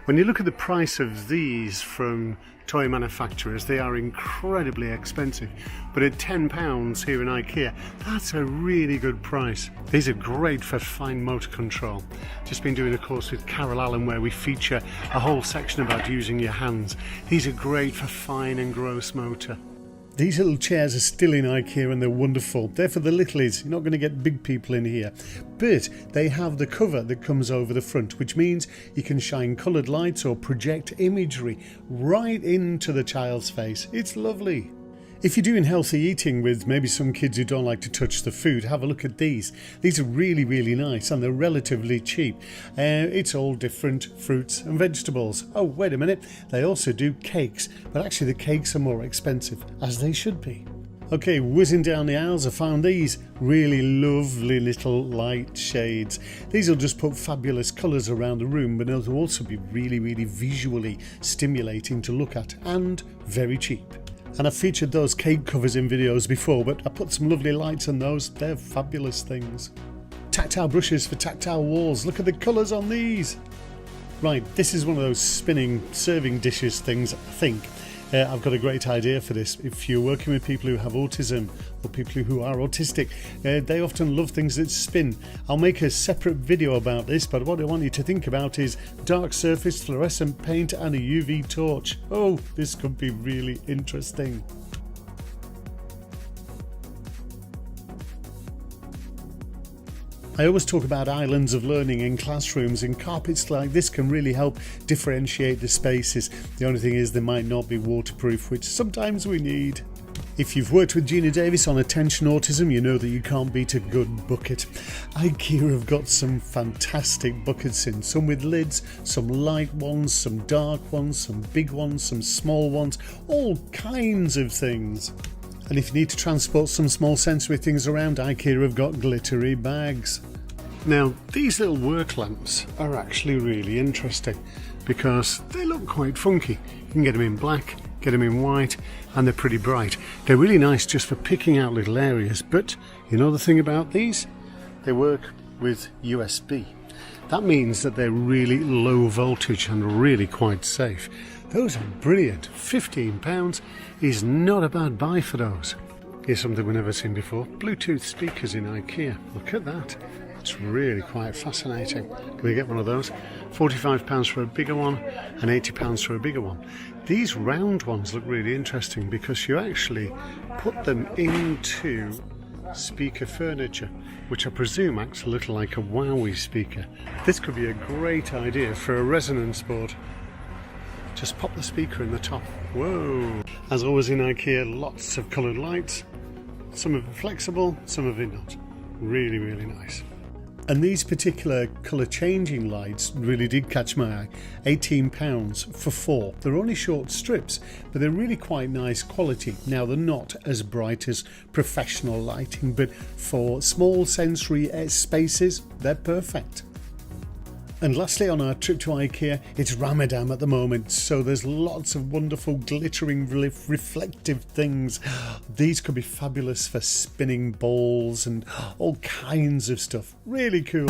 When you look at the price of these from toy manufacturers, they are incredibly expensive, but at £10 here in Ikea, that's a really good price. These are great for fine motor control. Just been doing a course with Carol Allen where we feature a whole section about using your hands. These are great for fine and gross motor. These little chairs are still in Ikea and they're wonderful. They're for the littlies. You're not going to get big people in here. But they have the cover that comes over the front, which means you can shine coloured lights or project imagery right into the child's face. It's lovely. If you're doing healthy eating with maybe some kids who don't like to touch the food, have a look at these. These are really, really nice and they're relatively cheap. It's all different fruits and vegetables. Oh, wait a minute. They also do cakes, but actually the cakes are more expensive, as they should be. Okay, whizzing down the aisles, I found these really lovely little light shades. These will just put fabulous colours around the room, but they'll also be really, really visually stimulating to look at and very cheap. And I've featured those cake covers in videos before, but I put some lovely lights on those. They're fabulous things. Tactile brushes for tactile walls. Look at the colours on these. Right, this is one of those spinning serving dishes things, I think. I've got a great idea for this. If you're working with people who have autism or people who are autistic, they often love things that spin. I'll make a separate video about this, but what I want you to think about is dark surface, fluorescent paint and a UV torch. Oh, this could be really interesting. I always talk about islands of learning in classrooms, and carpets like this can really help differentiate the spaces. The only thing is they might not be waterproof, which sometimes we need. If you've worked with Gina Davis on attention autism, you know that you can't beat a good bucket. Ikea have got some fantastic buckets in, some with lids, some light ones, some dark ones, some big ones, some small ones, all kinds of things. And if you need to transport some small sensory things around, Ikea have got glittery bags. Now, these little work lamps are actually really interesting because they look quite funky. You can get them in black, get them in white, and they're pretty bright. They're really nice just for picking out little areas, but you know the thing about these? They work with USB. That means that they're really low voltage and really quite safe. Those are brilliant. £15 is not a bad buy for those. Here's something we've never seen before. Bluetooth speakers in Ikea. Look at that. It's really quite fascinating. Can we get one of those? £45 for a bigger one and £80 for a bigger one. These round ones look really interesting because you actually put them into speaker furniture, which I presume acts a little like a Wowie speaker. This could be a great idea for a resonance board. Just pop the speaker in the top. Whoa! As always in Ikea, lots of coloured lights. Some of it flexible, some of it not. Really, really nice. And these particular colour changing lights really did catch my eye. £18 for 4. They're only short strips, but they're really quite nice quality. Now, they're not as bright as professional lighting, but for small sensory spaces, they're perfect. And lastly, on our trip to Ikea, it's Ramadan at the moment, so there's lots of wonderful glittering reflective things. These could be fabulous for spinning balls and all kinds of stuff. Really cool.